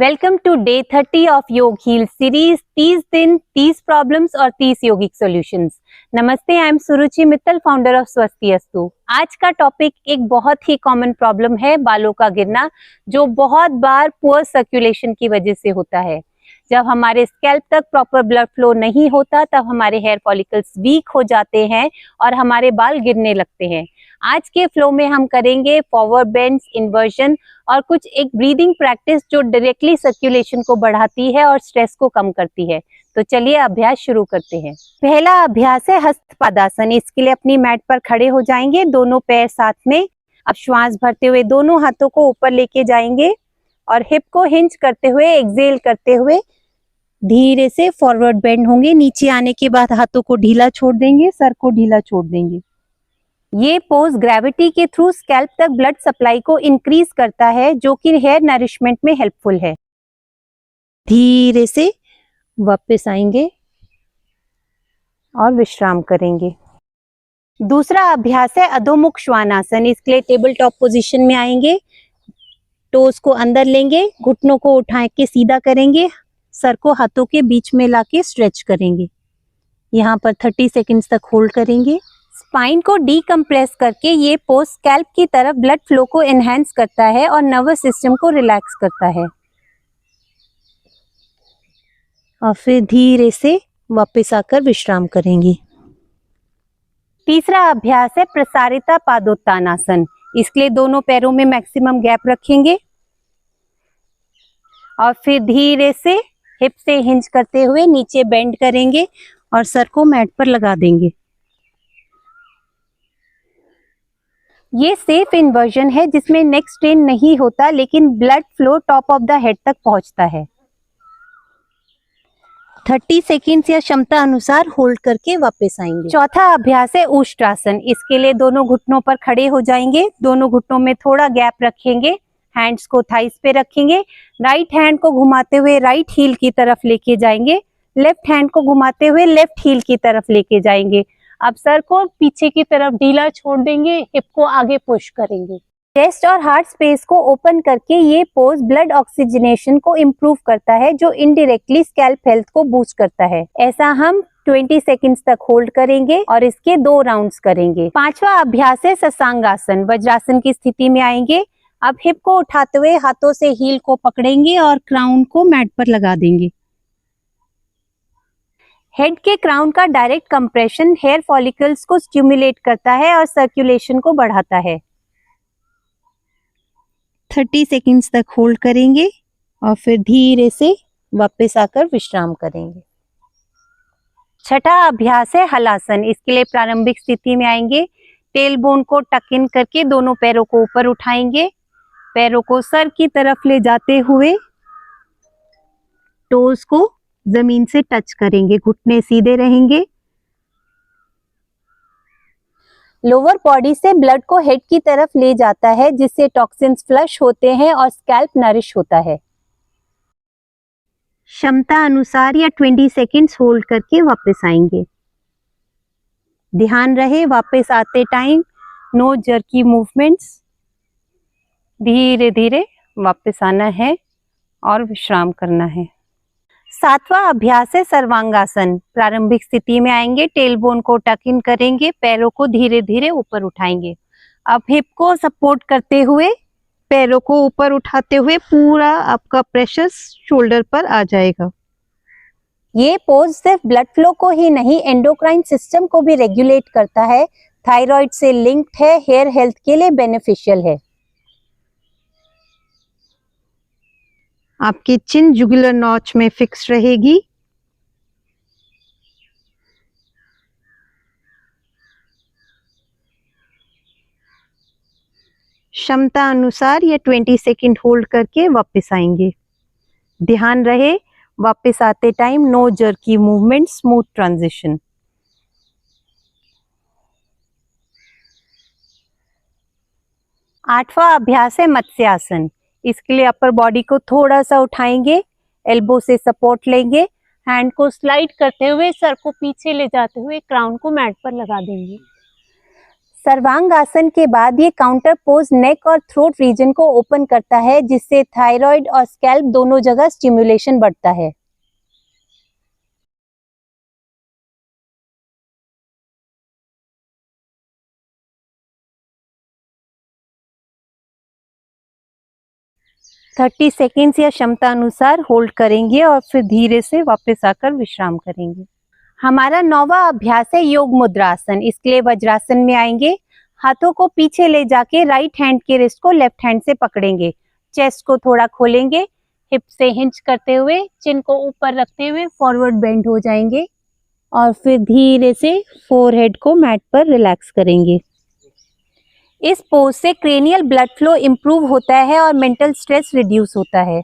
Welcome to day 30 of Yog heal series 30 दिन 30 problems और 30 yogic solutions. नमस्ते, I am Suruchi Mittal, founder of Swastiastu. आज का टॉपिक एक बहुत ही कॉमन प्रॉब्लम है, बालों का गिरना, जो बहुत बार पुअर सर्कुलेशन की वजह से होता है। जब हमारे स्कैल्प तक प्रॉपर ब्लड फ्लो नहीं होता तब हमारे हेयर फॉलिकल्स वीक हो जाते हैं और हमारे बाल गिरने लगते हैं। आज के फ्लो में हम करेंगे फॉरवर्ड बेंड्स, इन्वर्जन और कुछ एक ब्रीदिंग प्रैक्टिस जो डायरेक्टली सर्कुलेशन को बढ़ाती है और स्ट्रेस को कम करती है। तो चलिए अभ्यास शुरू करते हैं। पहला अभ्यास है हस्तपादासन। इसके लिए अपनी मैट पर खड़े हो जाएंगे, दोनों पैर साथ में। अब श्वास भरते हुए दोनों हाथों को ऊपर लेके जाएंगे और हिप को हिंज करते हुए, एक्सेल करते हुए धीरे से फॉरवर्ड बेंड होंगे। नीचे आने के बाद हाथों को ढीला छोड़ देंगे, सर को ढीला छोड़ देंगे। ये पोज ग्रेविटी के थ्रू स्कैल्प तक ब्लड सप्लाई को इंक्रीज करता है, जो कि हेयर नरिशमेंट में हेल्पफुल है। धीरे से वापस आएंगे और विश्राम करेंगे। दूसरा अभ्यास है अधोमुख श्वानासन। इसके लिए टेबल टॉप पोजीशन में आएंगे, टोस को अंदर लेंगे, घुटनों को उठा के सीधा करेंगे, सर को हाथों के बीच में लाके स्ट्रेच करेंगे। यहाँ पर 30 सेकंड्स तक होल्ड करेंगे। स्पाइन को डीकम्प्रेस करके ये पोज स्कैल्प की तरफ ब्लड फ्लो को एनहांस करता है और नर्वस सिस्टम को रिलैक्स करता है। और फिर धीरे से वापस आकर विश्राम करेंगे। तीसरा अभ्यास है प्रसारिता पादोत्तानासन। इसके लिए दोनों पैरों में मैक्सिमम गैप रखेंगे और फिर धीरे से हिप से हिंज करते हुए नीचे बेंड करेंगे और सर को मैट पर लगा देंगे। ये सेफ इन्वर्जन है जिसमें नेक स्ट्रेन नहीं होता, लेकिन blood flow top of the head तक पहुंचता है। 30 सेकेंड्स या क्षमता अनुसार होल्ड करके वापस आएंगे। चौथा अभ्यास है उष्ट्रासन। इसके लिए दोनों घुटनों पर खड़े हो जाएंगे, दोनों घुटनों में थोड़ा गैप रखेंगे, हैंड्स को थाइस पे रखेंगे, राइट हैंड को घुमाते हुए राइट हील की तरफ लेके जाएंगे, लेफ्ट हैंड को घुमाते हुए लेफ्ट हील की तरफ लेके जाएंगे। अब सर को पीछे की तरफ ढीला छोड़ देंगे, हिप को आगे पुश करेंगे। चेस्ट और हार्ट स्पेस को ओपन करके ये पोज ब्लड ऑक्सीजनेशन को इम्प्रूव करता है, जो इनडायरेक्टली स्कैल्प हेल्थ को बूस्ट करता है। ऐसा हम 20 सेकंड्स तक होल्ड करेंगे और इसके 2 राउंड्स करेंगे। पांचवा अभ्यास है ससांगासन। वज्रासन की स्थिति में आएंगे। अब हिप को उठाते हुए हाथों से हील को पकड़ेंगे और क्राउन को मैट पर लगा देंगे। हेड के क्राउन का डायरेक्ट कंप्रेशन हेयर फॉलिकल्स को स्टिमुलेट करता है और सर्कुलेशन को बढ़ाता है। 30 सेकंड्स तक होल्ड करेंगे और फिर धीरे से वापस आकर विश्राम करेंगे। छठा अभ्यास है हलासन। इसके लिए प्रारंभिक स्थिति में आएंगे, टेल बोन को टक इन करके दोनों पैरों को ऊपर उठाएंगे, पैरों को सर की तरफ ले जाते हुए टोस को जमीन से टच करेंगे, घुटने सीधे रहेंगे। लोअर बॉडी से ब्लड को हेड की तरफ ले जाता है, जिससे टॉक्सिन्स फ्लश होते हैं और स्कैल्प नरिश होता है। क्षमता अनुसार या 20 सेकंड्स होल्ड करके वापस आएंगे। ध्यान रहे वापस आते टाइम नो जर्की मूवमेंट्स, धीरे धीरे वापस आना है और विश्राम करना है। सातवां अभ्यास है सर्वांगासन। प्रारंभिक स्थिति में आएंगे, टेल बोन को टक इन करेंगे, पैरों को धीरे धीरे ऊपर उठाएंगे। अब हिप को सपोर्ट करते हुए पैरों को ऊपर उठाते हुए पूरा आपका प्रेशर शोल्डर पर आ जाएगा। ये पोज सिर्फ ब्लड फ्लो को ही नहीं, एंडोक्राइन सिस्टम को भी रेगुलेट करता है, थायराइड से लिंक्ड है, हेयर हेल्थ के लिए बेनिफिशियल है। आपकी चिन जुगुलर नॉच में फिक्स रहेगी। क्षमता अनुसार या 20 सेकंड होल्ड करके वापस आएंगे। ध्यान रहे वापस आते time no jerky movement, smooth transition. आठवां अभ्यास है मत्स्यासन। इसके लिए अपर बॉडी को थोड़ा सा उठाएंगे, एल्बो से सपोर्ट लेंगे, हैंड को स्लाइड करते हुए सर को पीछे ले जाते हुए क्राउन को मैट पर लगा देंगे। सर्वांग आसन के बाद ये काउंटर पोज नेक और थ्रोट रीजन को ओपन करता है, जिससे थायराइड और स्कैल्प दोनों जगह स्टिमुलेशन बढ़ता है। थर्टी सेकेंड्स या क्षमता अनुसार होल्ड करेंगे और फिर धीरे से वापस आकर विश्राम करेंगे। हमारा 9वां अभ्यास है योग मुद्रा आसन। इसके लिए वज्रासन में आएंगे, हाथों को पीछे ले जाके राइट हैंड के रिस्ट को लेफ्ट हैंड से पकड़ेंगे, चेस्ट को थोड़ा खोलेंगे, हिप से हिंच करते हुए चिन को ऊपर रखते हुए फॉरवर्ड बेंड हो जाएंगे और फिर धीरे से फोरहेड को मैट पर रिलैक्स करेंगे। इस पोज से क्रेनियल ब्लड फ्लो इंप्रूव होता है और मेंटल स्ट्रेस रिड्यूस होता है।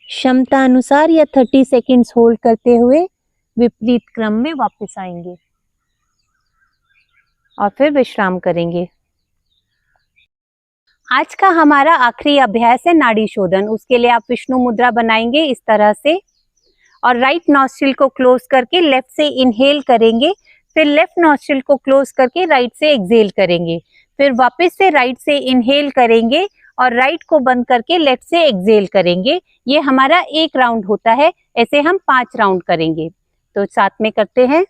क्षमता अनुसार या 30 सेकेंड्स होल्ड करते हुए विपरीत क्रम में वापस आएंगे और फिर विश्राम करेंगे। आज का हमारा आखिरी अभ्यास है नाड़ी शोधन। उसके लिए आप विष्णु मुद्रा बनाएंगे इस तरह से और राइट नॉस्ट्रिल को क्लोज करके लेफ्ट से इनहेल करेंगे, फिर लेफ्ट नॉस्ट्रिल को क्लोज करके राइट से एक्सहेल करेंगे, फिर वापस से राइट से इनहेल करेंगे और राइट को बंद करके लेफ्ट से एक्सहेल करेंगे। ये हमारा एक राउंड होता है, ऐसे हम 5 राउंड करेंगे। तो साथ में करते हैं।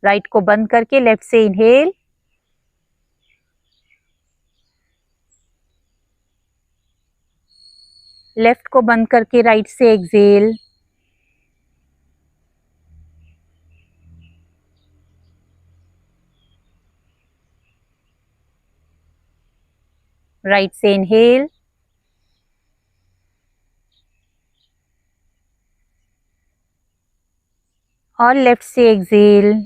राइट को बंद करके लेफ्ट से इनहेल, लेफ्ट को बंद करके राइट से एक्सहेल, राइट से इनहेल, और लेफ्ट से एक्सहेल।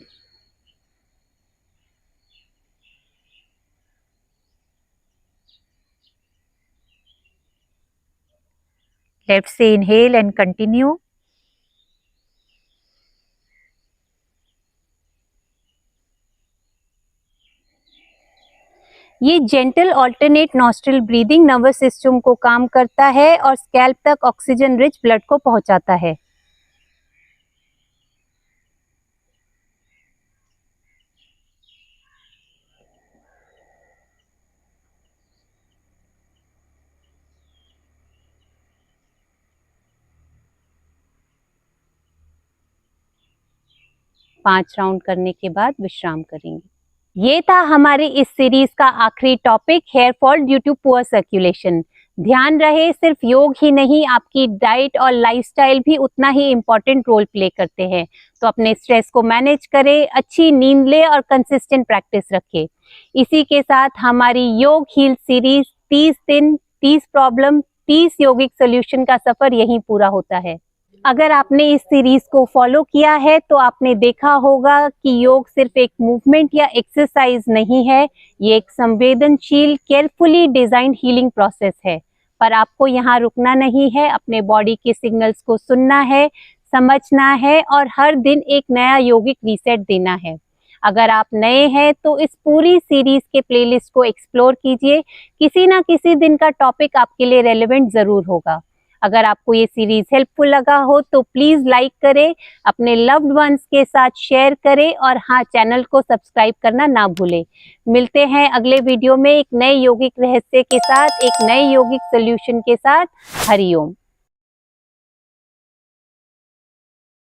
लेफ्ट से इनहेल एंड कंटिन्यू। ये gentle alternate nostril breathing nervous system को काम करता है और स्कैल्प तक ऑक्सीजन रिच ब्लड को पहुंचाता है। पांच राउंड करने के बाद विश्राम करेंगे। ये था हमारे इस सीरीज का आखिरी topic, hair fall due to poor circulation. ध्यान रहे, सिर्फ योग ही नहीं, आपकी डाइट और लाइफस्टाइल भी उतना ही इम्पोर्टेंट रोल प्ले करते हैं। तो अपने स्ट्रेस को मैनेज करें, अच्छी नींद ले और कंसिस्टेंट प्रैक्टिस रखें। इसी के साथ हमारी योग हील सीरीज 30 दिन 30 प्रॉब्लम 30 यौगिक सोल्यूशन का सफर यहीं पूरा होता है। अगर आपने इस सीरीज को फॉलो किया है तो आपने देखा होगा कि योग सिर्फ एक मूवमेंट या एक्सरसाइज नहीं है, ये एक संवेदनशील केयरफुली डिजाइंड हीलिंग प्रोसेस है। पर आपको यहाँ रुकना नहीं है, अपने बॉडी के सिग्नल्स को सुनना है, समझना है और हर दिन एक नया यौगिक रीसेट देना है। अगर आप नए हैं तो इस पूरी सीरीज के प्लेलिस्ट को एक्सप्लोर कीजिए, किसी ना किसी दिन का टॉपिक आपके लिए रेलेवेंट जरूर होगा। अगर आपको ये सीरीज हेल्पफुल लगा हो तो प्लीज लाइक करें, अपने लव्ड वंस के साथ शेयर करें और हाँ, चैनल को सब्सक्राइब करना ना भूलें। मिलते हैं अगले वीडियो में एक नए यौगिक रहस्य के साथ, एक नए यौगिक सोल्यूशन के साथ। हरिओम।